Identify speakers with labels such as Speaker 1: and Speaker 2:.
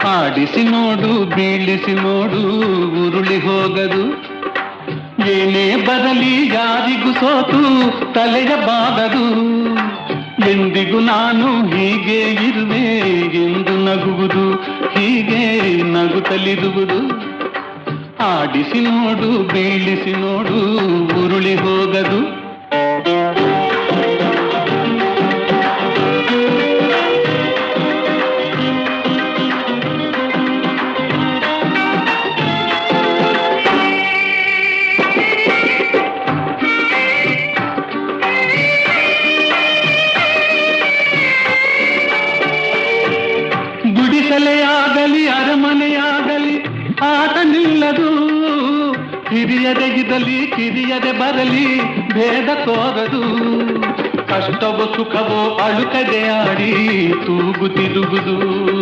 Speaker 1: ಆಡಿಸಿ ನೋಡು ಬೀಳಿಸಿ ನೋಡು ಉರುಳಿ ಹೋಗದು. ಏನೇ ಬರಲಿ ಯಾರಿಗೂ ಸೋತು ತಲೆಯ ಬಾಗದು. ಎಂದಿಗೂ ನಾನು ಹೀಗೆ ಇರುವೆ ಎಂದು ನಗುವುದು, ಹೀಗೆ ನಗುತ್ತಲಿರುವುದು. ಆಡಿಸಿ ನೋಡು ಬೀಳಿಸಿ ನೋಡು ಉರುಳಿ ಹೋಗದು. ಗುಡಿಸಲೆಯಾಗಲಿ ಅರಮನೆಯಾಗಲಿ ಆಟ ನಿಲ್ಲದು. ಹಿರಿಯದೆಗಿದಲಿ ಕಿರಿಯದೆ ಬರಲಿ ಭೇದ ತೋರದು. ಕಷ್ಟವೋ ಸುಖವೋ ಅಳುಕದೆ ಆಡಿ ತೂಗುತ್ತಿರುವುದು.